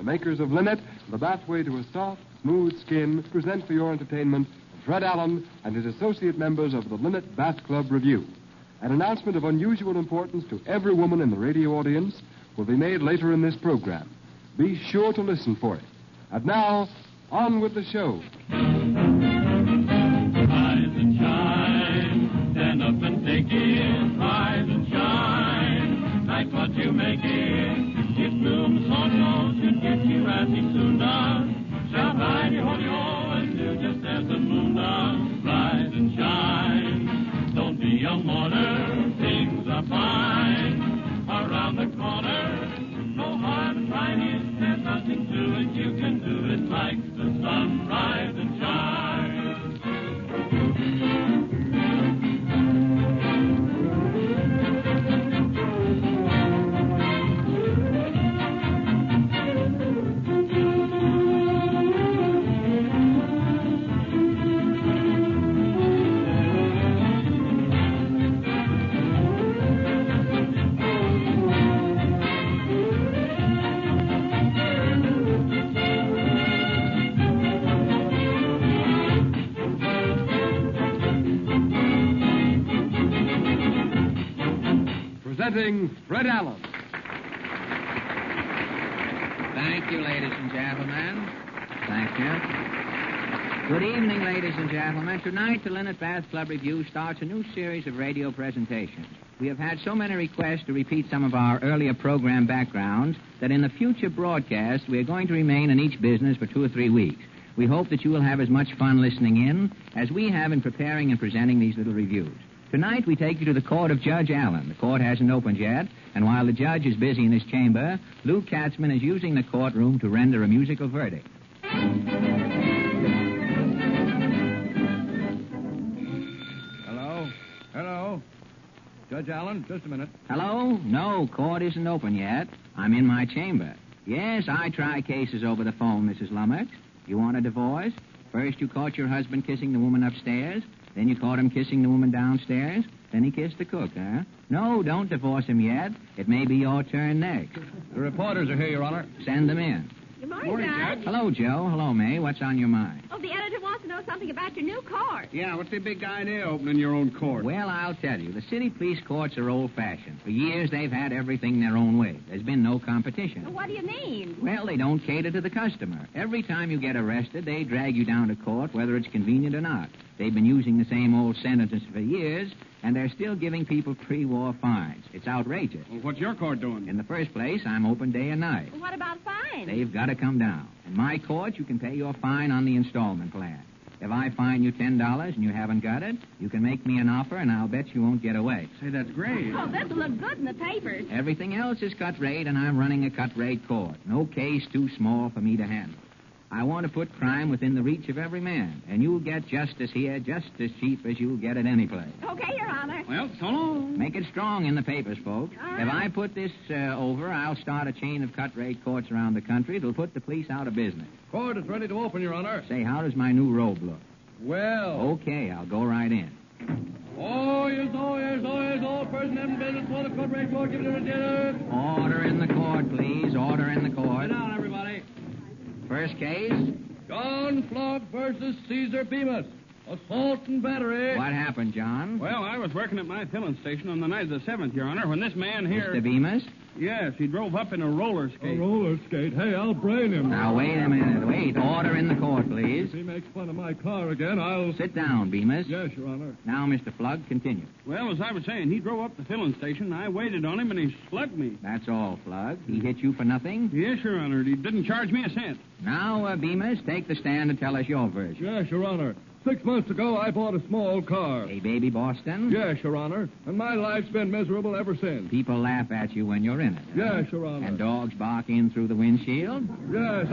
makers of Linit, the bathway to a soft, smooth skin, present for your entertainment Fred Allen and his associate members of the Linit Bath Club Revue. An announcement of unusual importance to every woman in the radio audience will be made later in this program. Be sure to listen for it. And now, on with the show. Rise and shine, stand up and take it. Rise and shine, like what you make it. If bloom so close, should get you as he soon does. Shout mighty holy ho and do just as the moon does. Rise and shine, don't be a mourner. Things are fine around the corner. No harm in trying it, there's nothing to it. You can do it like the sun. Rise and shine. Presenting Fred Allen. Thank you, ladies and gentlemen. Thank you. Good evening, ladies and gentlemen. Tonight, the Linit Bath Club Revue starts a new series of radio presentations. We have had so many requests to repeat some of our earlier program backgrounds that in the future broadcasts, we are going to remain in each business for 2 or 3 weeks. We hope that you will have as much fun listening in as we have in preparing and presenting these little reviews. Tonight, we take you to the court of Judge Allen. The court hasn't opened yet, and while the judge is busy in his chamber, Lou Katzman is using the courtroom to render a musical verdict. Hello? Hello? Judge Allen, just a minute. Hello? No, court isn't open yet. I'm in my chamber. Yes, I try cases over the phone, Mrs. Lummox. You want a divorce? First, you caught your husband kissing the woman upstairs. Then you caught him kissing the woman downstairs. Then he kissed the cook, huh? No, don't divorce him yet. It may be your turn next. The reporters are here, Your Honor. Send them in. Good morning, Judge. Hello, Joe. Hello, May. What's on your mind? Oh, the editor wants to know something about your new court. Yeah, what's the big idea opening your own court? Well, I'll tell you. The city police courts are old-fashioned. For years, they've had everything their own way. There's been no competition. Well, what do you mean? Well, they don't cater to the customer. Every time you get arrested, they drag you down to court, whether it's convenient or not. They've been using the same old sentences for years, and they're still giving people pre-war fines. It's outrageous. Well, what's your court doing? In the first place, I'm open day and night. Well, what about fines? They've got to come down. In my court, you can pay your fine on the installment plan. If I fine you $10 and you haven't got it, you can make me an offer, and I'll bet you won't get away. Say, that's great. Oh, this'll look good in the papers. Everything else is cut rate, and I'm running a cut rate court. No case too small for me to handle. I want to put crime within the reach of every man, and you'll get justice here just as cheap as you'll get it any place. Okay, Your Honor. Well, so long. Make it strong in the papers, folks. All right. If I put this over, I'll start a chain of cut-rate courts around the country. It'll put the police out of business. Court is ready to open, Your Honor. Say, how does my new robe look? Well. Okay, I'll go right in. Oh, yes, person in business for the court rate court. Give it a dinner. Order in the court, please. Order in the court. Sit down, everybody. First case? John Flog versus Caesar Bemis. Assault and battery. What happened, John? Well, I was working at my filling station on the night of the 7th, Your Honor, when this man here... Mr. Bemis? Yes, he drove up in a roller skate. A roller skate? Hey, I'll brain him. Now, wait a minute. Wait. Order in the court, please. If he makes fun of my car again, I'll... Sit down, Bemis. Yes, Your Honor. Now, Mr. Flood, continue. Well, as I was saying, he drove up the filling station. I waited on him, and he slugged me. That's all, Flood. He hit you for nothing? Yes, Your Honor. He didn't charge me a cent. Now, Bemis, take the stand and tell us your version. Yes, Your Honor. 6 months ago, I bought a small car. A baby Boston? Yes, Your Honor. And my life's been miserable ever since. People laugh at you when you're in it. Yes, Your Honor. And dogs bark in through the windshield? Yes,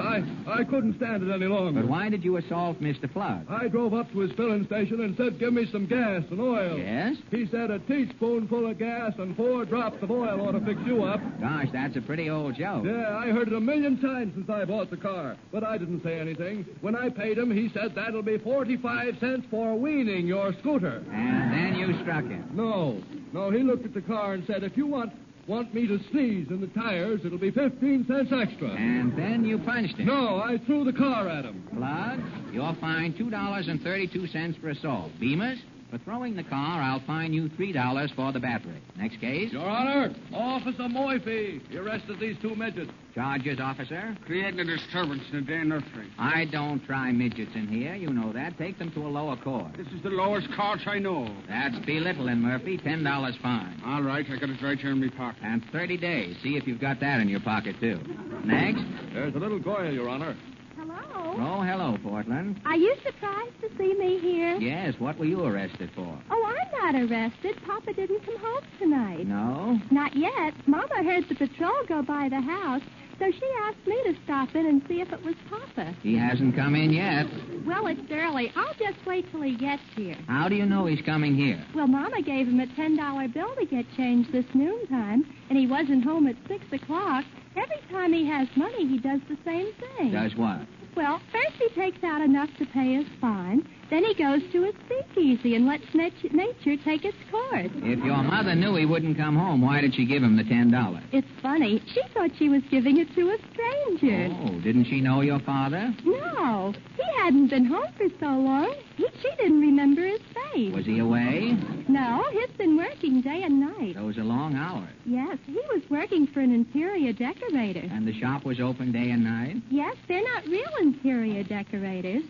I couldn't stand it any longer. But why did you assault Mr. Flood? I drove up to his filling station and said, give me some gas and oil. Yes? He said a teaspoonful of gas and 4 drops of oil ought to fix you up. Gosh, that's a pretty old joke. Yeah, I heard it 1,000,000 times since I bought the car. But I didn't say anything. When I paid him, he said that'll be 45 cents for weaning your scooter. And then you struck him. No, he looked at the car and said, if you want Want me to sneeze in the tires, it'll be 15 cents extra. And then you punched him. No, I threw the car at him. Plug, you're fined $2.32 for assault. Bemis, for throwing the car, I'll fine you $3 for the battery. Next case. Your Honor, Officer Morphy. He arrested these two midgets. Charges, officer. Creating a disturbance in the day nursery. I don't try midgets in here. You know that. Take them to a lower court. This is the lowest court I know. That's belittling, Murphy. $10 fine. All right, I got it right here in my pocket. And 30 days. See if you've got that in your pocket, too. Next. There's a little Goya, Your Honor. Hello? Oh, hello, Portland. Are you surprised to see me here? Yes, what were you arrested for? Oh, I'm not arrested. Papa didn't come home tonight. No? Not yet. Mama heard the patrol go by the house, so she asked me to stop in and see if it was Papa. He hasn't come in yet. Well, it's early. I'll just wait till he gets here. How do you know he's coming here? Well, Mama gave him a $10 bill to get changed this noontime, and he wasn't home at 6 o'clock. Every time he has money, he does the same thing. Does what? Well, first he takes out enough to pay his fine. Then he goes to his speakeasy and lets nature take its course. If your mother knew he wouldn't come home, why did she give him the $10? It's funny. She thought she was giving it to a stranger. Oh, didn't she know your father? No, he hadn't been home for so long. She didn't remember his face. Was he away? No, he's been working day and night. Those are long hours. Yes, he was working for an interior decorator. And the shop was open day and night? Yes, they're not real interior decorators.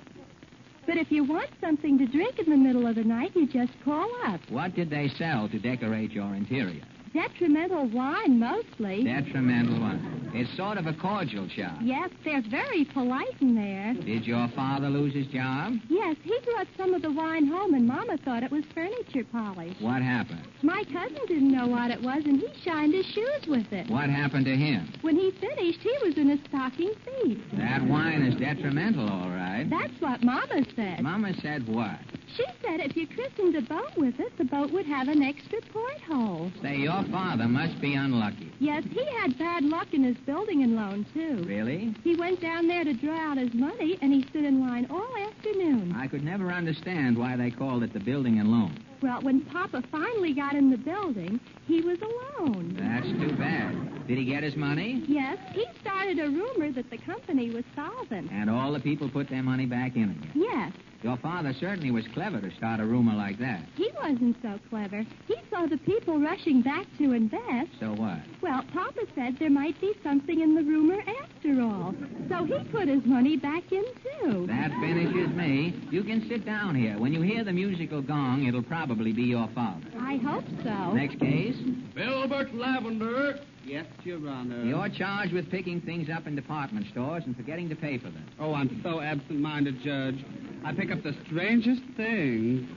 But if you want something to drink in the middle of the night, you just call up. What did they sell to decorate your interior? Detrimental wine, mostly. Detrimental one. It's sort of a cordial shop. Yes, they're very polite in there. Did your father lose his job? Yes, he brought some of the wine home, and Mama thought it was furniture polish. What happened? My cousin didn't know what it was, and he shined his shoes with it. What happened to him? When he finished, he was in a stocking feet. That wine is detrimental, all right. That's what Mama said. Mama said what? She said if you christened a boat with it, the boat would have an extra porthole. Say, your father must be unlucky. Yes, he had bad luck in his building and loan, too. Really? He went down there to draw out his money, and he stood in line all afternoon. I could never understand why they called it the building and loan. Well, when Papa finally got in the building, he was alone. That's too bad. Did he get his money? Yes, he started a rumor that the company was solvent. And all the people put their money back in again? Yes. Your father certainly was clever to start a rumor like that. He wasn't so clever. He saw the people rushing back to invest. So what? Well, Papa said there might be something in the rumor after all. So he put his money back in, too. That finishes me. You can sit down here. When you hear the musical gong, it'll probably be your father. I hope so. Next case. Filbert Lavender. Yes, Your Honor. You're charged with picking things up in department stores and forgetting to pay for them. Oh, I'm so absent-minded, Judge. I pick up the strangest things.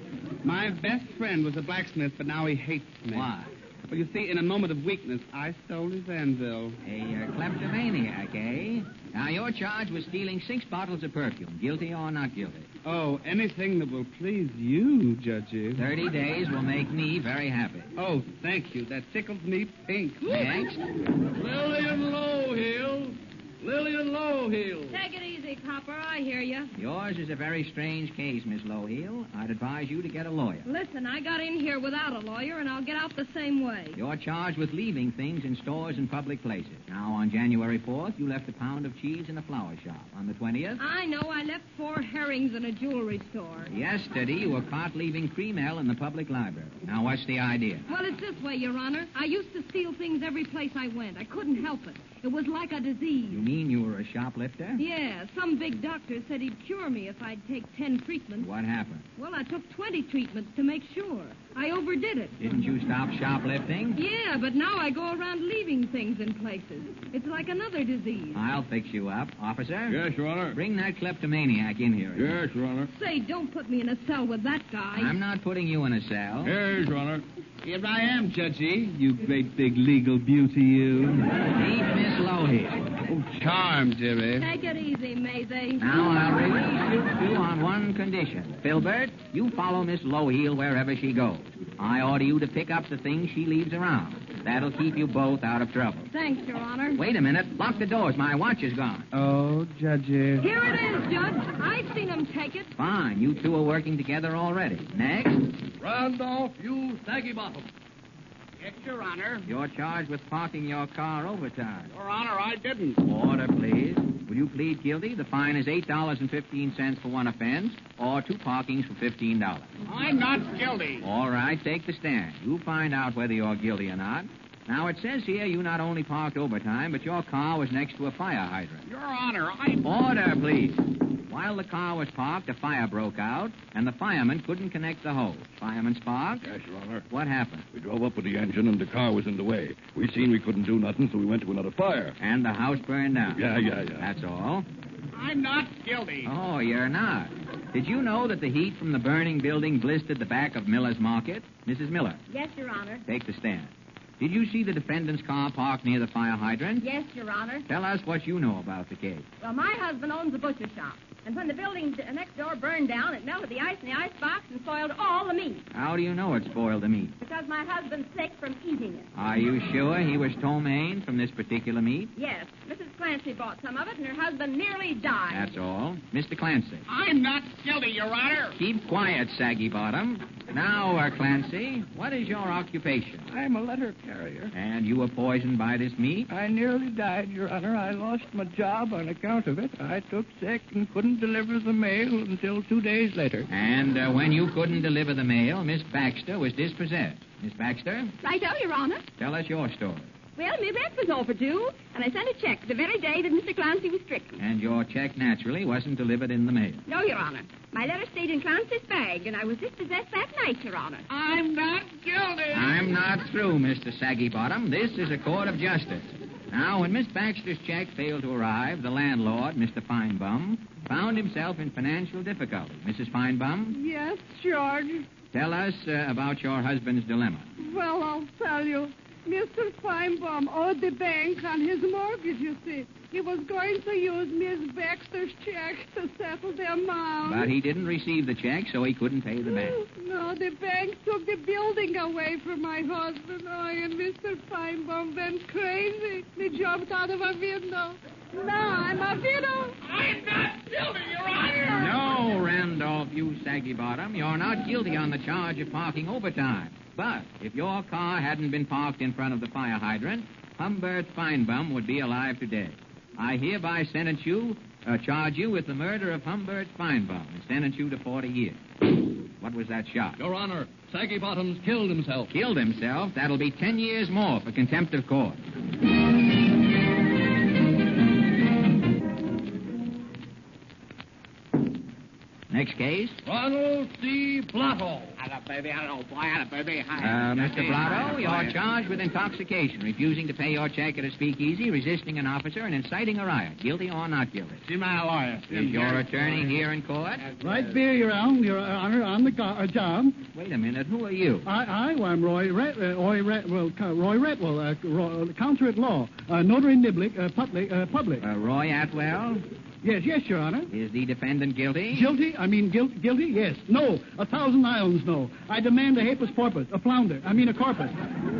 My best friend was a blacksmith, but now he hates me. Why? Well, you see, in a moment of weakness, I stole his anvil. A kleptomaniac, eh? Now, you're charged with stealing 6 bottles of perfume. Guilty or not guilty? Oh, anything that will please you, Judgy. 30 days will make me very happy. Oh, thank you. That tickles me pink. Next. Lillian Lowhill. Lillian Lowhill. Take it easy, Copper. I hear you. Yours is a very strange case, Miss Lowhill. I'd advise you to get a lawyer. Listen, I got in here without a lawyer, and I'll get out the same way. You're charged with leaving things in stores and public places. Now, on January 4th, you left a pound of cheese in a flower shop. On the 20th? I know. I left 4 herrings in a jewelry store. Yesterday, you were caught leaving cream ale in the public library. Now, what's the idea? Well, it's this way, Your Honor. I used to steal things every place I went. I couldn't help it. It was like a disease. You mean you were a shoplifter? Yeah, some big doctor said he'd cure me if I'd take 10 treatments. What happened? Well, I took 20 treatments to make sure. I overdid it. Didn't you stop shoplifting? Yeah, but now I go around leaving things in places. It's like another disease. I'll fix you up. Officer? Yes, Your Honor. Bring that kleptomaniac in here. Yes, Your Honor. Say, don't put me in a cell with that guy. I'm not putting you in a cell. Yes, Your Honor. Here I am, Judgy. You great big legal beauty, you. Meet Miss Lowhill. Oh, charmed, dearie. Take it easy, Mayday. Now, I'll release you two on one condition. Filbert, you follow Miss Lowhill wherever she goes. I order you to pick up the things she leaves around. That'll keep you both out of trouble. Thanks, Your Honor. Wait a minute. Lock the doors. My watch is gone. Oh, Judgy. Here it is, Judge. I've seen him take it. Fine. You two are working together already. Next. Randolph, you saggy bottom. Yes, Your Honor. You're charged with parking your car overtime. Your Honor, I didn't. Order, please. Will you plead guilty? The fine is $8.15 for one offense, or 2 parkings for $15. I'm not guilty. All right, take the stand. You'll find out whether you're guilty or not. Now, it says here you not only parked overtime, but your car was next to a fire hydrant. Your Honor, I... Order, please. While the car was parked, a fire broke out, and the fireman couldn't connect the hose. Fireman Sparks? Yes, Your Honor. What happened? We drove up with the engine, and the car was in the way. We seen we couldn't do nothing, so we went to another fire. And the house burned down? Yeah. That's all? I'm not guilty. Oh, you're not. Did you know that the heat from the burning building blistered the back of Miller's Market? Mrs. Miller. Yes, Your Honor. Take the stand. Did you see the defendant's car parked near the fire hydrant? Yes, Your Honor. Tell us what you know about the case. Well, my husband owns a butcher shop. And when the building next door burned down, it melted the ice in the icebox and spoiled all the meat. How do you know it spoiled the meat? Because my husband's sick from eating it. Are you sure he was ptomaine from this particular meat? Yes. Mrs. Clancy bought some of it, and her husband nearly died. That's all. Mr. Clancy. I'm not guilty, Your Honor. Keep quiet, Saggy Bottom. Now, Clancy, what is your occupation? I'm a letter carrier. And you were poisoned by this meat? I nearly died, Your Honor. I lost my job on account of it. I took sick and couldn't deliver the mail until 2 days later. And when you couldn't deliver the mail, Miss Baxter was dispossessed. Miss Baxter? Righto, Your Honor. Tell us your story. Well, my rent was overdue, and I sent a check the very day that Mr. Clancy was stricken. And your check, naturally, wasn't delivered in the mail. No, Your Honor. My letter stayed in Clancy's bag, and I was dispossessed that night, Your Honor. I'm not guilty. I'm not through, Mr. Saggy Bottom. This is a court of justice. Now, when Miss Baxter's check failed to arrive, the landlord, Mr. Feinbaum, found himself in financial difficulty. Mrs. Feinbaum? Yes, George. Tell us about your husband's dilemma. Well, I'll tell you. Mr. Feinbaum owed the bank on his mortgage, you see. He was going to use Miss Baxter's check to settle the amount. But he didn't receive the check, so he couldn't pay the bank. No, the bank took the building away from my husband. Oh, and Mr. Feinbaum went crazy. He jumped out of a window. Now I'm a widow. I'm not guilty, Your Honor. No, Randolph, you Saggy Bottom. You're not guilty on the charge of parking overtime. But if your car hadn't been parked in front of the fire hydrant, Humbert Feinbaum would be alive today. I hereby charge you with the murder of Humbert Feinbaum and sentence you to 40 years. What was that shot? Your Honor, Saggy Bottoms killed himself. Killed himself? That'll be 10 years more for contempt of court. Next case. Ronald C. Blotto. Baby, I don't know, boy, baby. Mr. Blotto, you're charged with intoxication, refusing to pay your check at a speakeasy, resisting an officer, and inciting a riot. Guilty or not guilty? See my lawyer. Is your attorney here in court? Right there, Your Honor, on the job. Wait a minute. Who are you? I'm Roy Retwell, counselor at law, notary niblick, public. Roy Atwell? Yes, Your Honor. Is the defendant guilty? Guilty? Guilty? Yes. No. 1,000 islands, no. I demand a habeas corpus, a corpus.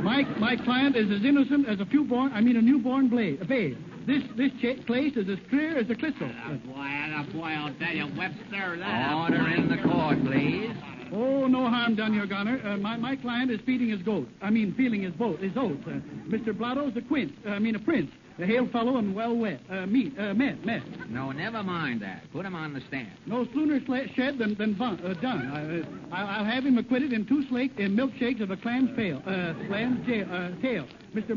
My client is as innocent as a newborn babe. This case is as clear as a crystal. Boy, I'll tell you, Webster. Order in the court, please. Oh, no harm done, Your Honor. My client is feeding his goat. Feeling his oats. Mr. Blotto's a prince. A hail fellow and well met. No, never mind that. Put him on the stand. No sooner shed than done. I'll have him acquitted in 2 milkshakes of a clam's tail. Mr.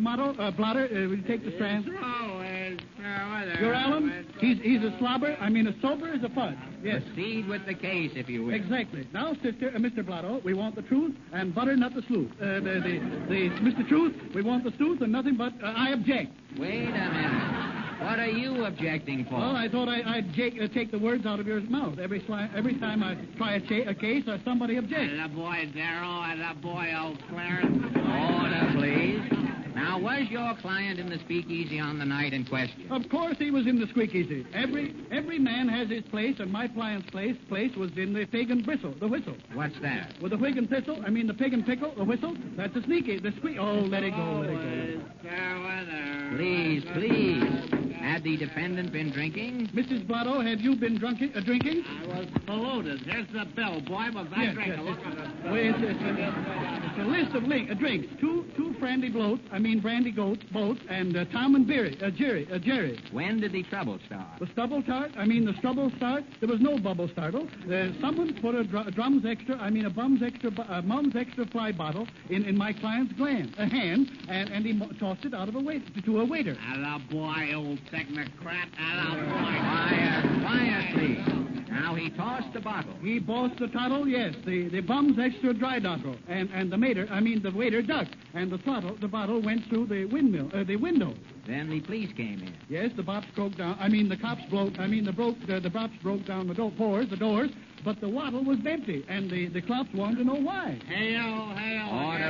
Blotter, will you take the stand? Your Allen, he's a slobber. A sober as a fudge. Yes. Proceed with the case, if you will. Exactly. Now, Mr. Blotto, we want the truth and butter, not the sleuth. Mr. Truth, we want the truth and nothing but I object. Wait a minute. What are you objecting for? Well, I thought I'd take the words out of your mouth. Every time I try a case, somebody objects. The boy Darrell and the boy old Clarence. Order, please. Now, was your client in the speakeasy on the night in question? Of course he was in the speakeasy. Every man has his place, and my client's place was in the pig and bristle, the whistle. What's that? With the pig and thistle, the pig and pickle, the whistle, that's the squeak. Oh, let it go. Please. Had the defendant been drinking? Mrs. Blotto, have you been drinking? I was polluted. Here's the bill, boy, with that drink. Look at it. Well, it's a list of drinks. Two brandy boats, and Tom and Jerry. When did the trouble start? The stubble start? There was no bubble startle. Someone put a bum's extra fly bottle in my client's hand, and he tossed it out of to a waiter. Atta boy, old technocrat. Quiet, please. Now, he tossed the bottle. He tossed the tottle, yes. The bum's extra dry bottle. And the waiter ducked. And the bottle went through the window. Then the police came in. Yes, the cops broke down the doors, but the waddle was empty, and the cops wanted to know why. Hail.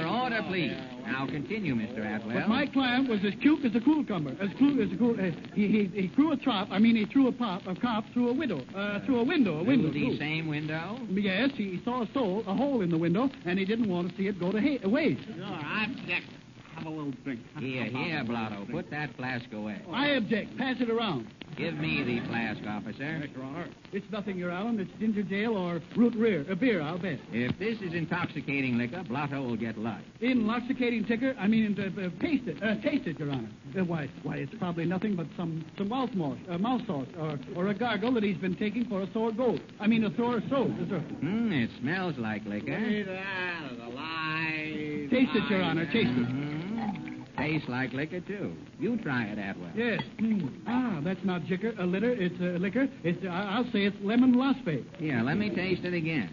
Order, please. Now continue, Mr. Atwell. But my client was as cute as a cucumber. He threw a cop through a window. Through the same window? Yes, he saw a hole in the window, and he didn't want to see it go to waste. Sure, I object. Have a little drink. Here, Blotto. Put that flask away. I object. Pass it around. Give me the flask, officer. Yes, Your Honor. It's nothing, Your Honor. It's ginger ale or root beer, I'll bet. If this is intoxicating liquor, Blotto will get life. Intoxicating ticker? Taste it, Your Honor. Why, it's probably nothing but some mouth sauce, or a gargle that he's been taking for a sore throat. It smells like liquor. Read that as a lie. Taste it, Your Honor. Taste it. Tastes like liquor, too. You try it, Atwell. Yes. That's not liquor. It's liquor. I'll say it's lemon laspe. Here, let me taste it again.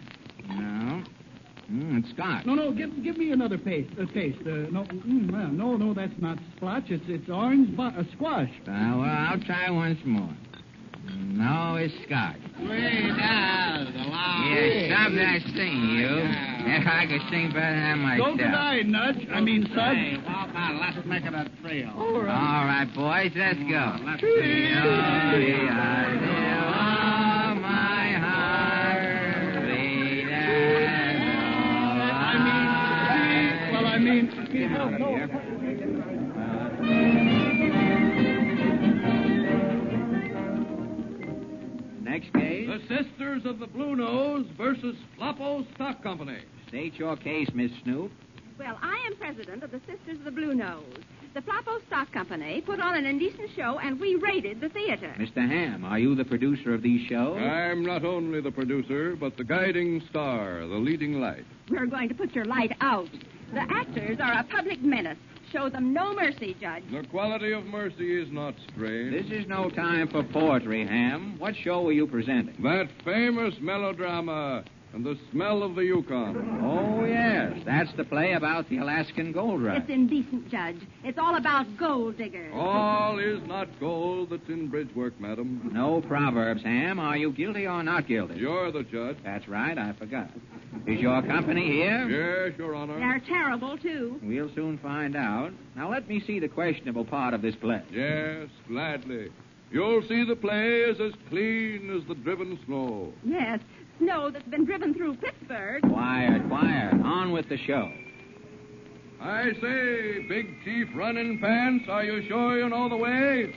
No. It's Scotch. No, give me another taste. No, that's not Scotch. It's orange squash. I'll try once more. No, it's Scotch. Read that as a lie. Yeah, stop that singing, you. If I could sing better than myself. Don't deny, Nudge. Suds. Hey, well, now, let's make it a trio. All right. All right, boys, let's go. Let's Trio, the idea of my heart, sweet Get out of here. Next case. The Sisters of the Blue Nose versus Floppo Stock Company. State your case, Miss Snoop. Well, I am president of the Sisters of the Blue Nose. The Floppo Stock Company put on an indecent show, and we raided the theater. Mr. Ham, are you the producer of these shows? I'm not only the producer, but the guiding star, the leading light. We're going to put your light out. The actors are a public menace. Show them no mercy, Judge. The quality of mercy is not strained. This is no time for poetry, Ham. What show were you presenting? That famous melodrama, And the Smell of the Yukon. Oh, yes. That's the play about the Alaskan gold rush. It's indecent, Judge. It's all about gold diggers. All is not gold that's in bridge work, madam. No proverbs, Ham. Are you guilty or not guilty? You're the judge. That's right. I forgot. Is your company here? Yes, Your Honor. They're terrible, too. We'll soon find out. Now, let me see the questionable part of this play. Yes, gladly. You'll see the play is as clean as the driven snow. Yes, snow that's been driven through Pittsburgh. Quiet, quiet. On with the show. I say, Big Chief Running Pants, are you sure you know the way?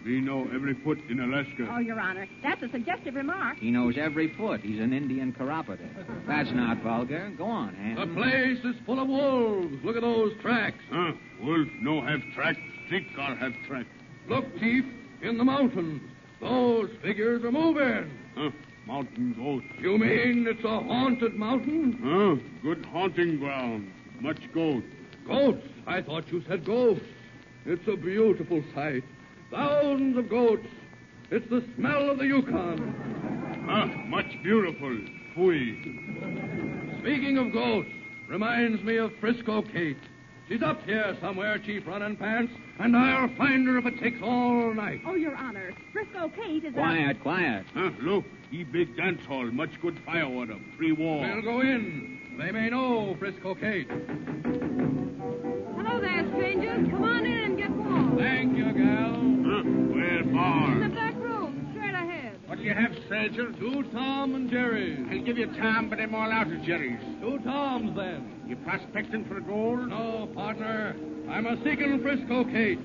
We know every foot in Alaska. Oh, Your Honor, that's a suggestive remark. He knows every foot. He's an Indian chiropodist. That's not vulgar. Go on, Ham. The place is full of wolves. Look at those tracks. Wolf no have track. Streetcar have track. Look, Chief, in the mountains. Those figures are moving. Mountain goat. You mean it's a haunted mountain? Good haunting ground. Much goat. Goats? I thought you said ghosts. It's a beautiful sight. Thousands of goats. It's the smell of the Yukon. Much beautiful. Fui. Speaking of goats, reminds me of Frisco Kate. She's up here somewhere, Chief Running Pants, and I'll find her if it takes all night. Oh, Your Honor, Frisco Kate is Quiet, quiet. Look, he big dance hall. Much good firewater. Free war. We'll go in. They may know Frisco Kate. Hello there, strangers. Come on in and get warm. Thank you, gal. Where bar? In the back room, straight ahead. What do you have, stranger? 2 Tom and Jerry. I'll give you Tom, but I'm all out of Jerry's. 2 Toms, then. You prospecting for gold? No, partner. I'm a seeking Frisco Kate.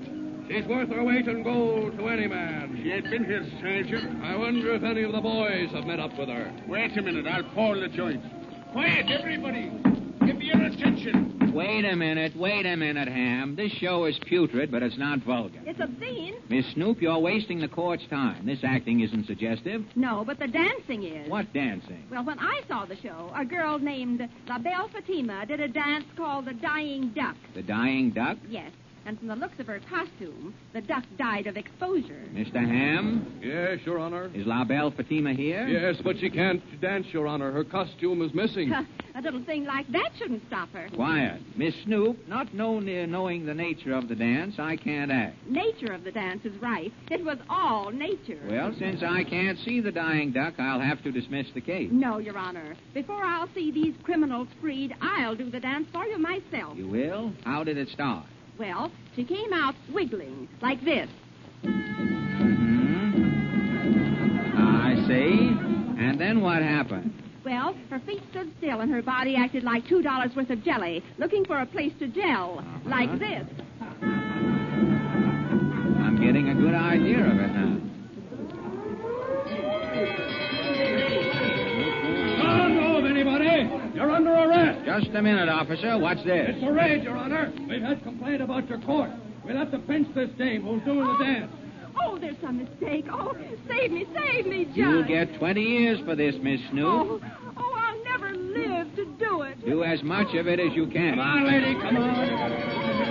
She's worth her weight in gold to any man. She ain't been here, stranger. I wonder if any of the boys have met up with her. Wait a minute. I'll pour the joint. Quiet, everybody. Give me your attention. Wait a minute, Ham. This show is putrid, but it's not vulgar. It's obscene. Miss Snoop, you're wasting the court's time. This acting isn't suggestive. No, but the dancing is. What dancing? Well, when I saw the show, a girl named La Belle Fatima did a dance called the Dying Duck. The Dying Duck? Yes. And from the looks of her costume, the duck died of exposure. Mr. Ham? Yes, Your Honor. Is La Belle Fatima here? Yes, but she can't dance, Your Honor. Her costume is missing. A little thing like that shouldn't stop her. Quiet. Miss Snoop, not knowing the nature of the dance, I can't act. Nature of the dance is right. It was all nature. Well, since I can't see the dying duck, I'll have to dismiss the case. No, Your Honor. Before I'll see these criminals freed, I'll do the dance for you myself. You will? How did it start? Well, she came out wiggling, like this. I see. And then what happened? Well, her feet stood still and her body acted like $2 worth of jelly, looking for a place to gel, like this. I'm getting a good idea of it now. Don't move, anybody. You're under arrest. Just a minute, officer. What's this? It's a raid, Your Honor. We've had complaint about your court. We'll have to pinch this dame who's doing the dance. Oh, there's some mistake. Oh, save me, Judge. You'll get 20 years for this, Miss Snoop. Oh, I'll never live to do it. Do as much of it as you can. Come on, lady, come on.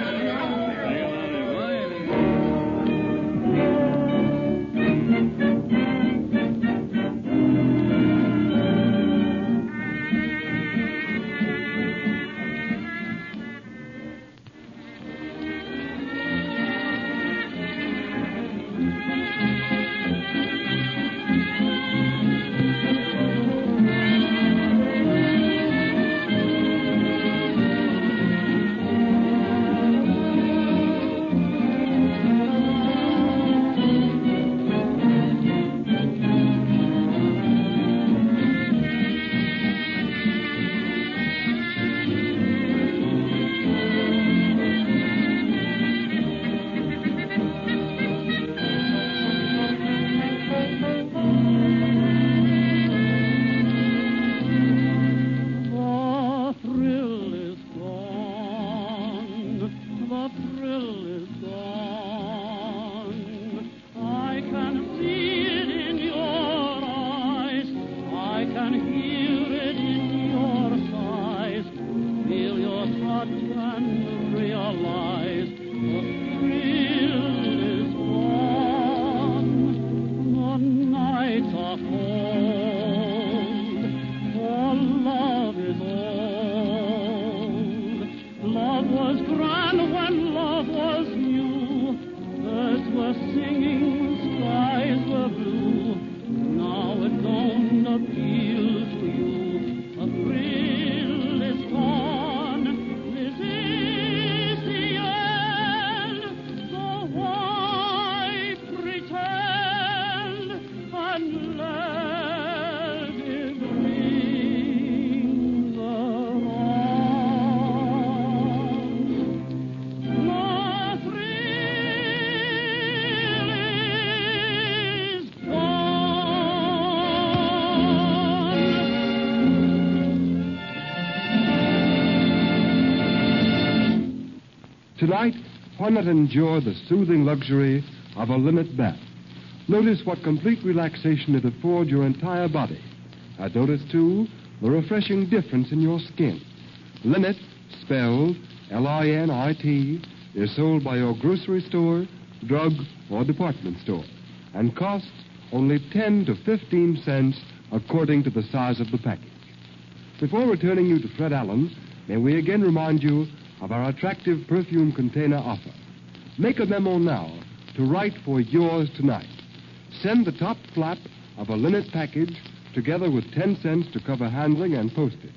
Tonight, why not endure the soothing luxury of a Linit bath? Notice what complete relaxation it affords your entire body. And notice, too, the refreshing difference in your skin. Linit, spelled Linit, is sold by your grocery store, drug, or department store, and costs only 10 to 15 cents according to the size of the package. Before returning you to Fred Allen, may we again remind you of our attractive perfume container offer. Make a memo now to write for yours tonight. Send the top flap of a Linit package together with 10 cents to cover handling and postage.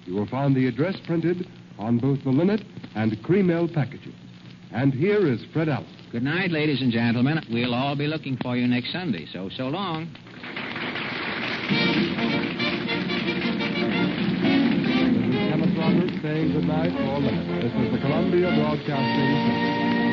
You will find the address printed on both the Linit and Cream Ale packages. And here is Fred Allen. Good night, ladies and gentlemen. We'll all be looking for you next Sunday, so long. Saying goodnight for Linit. This is the Columbia Broadcasting System.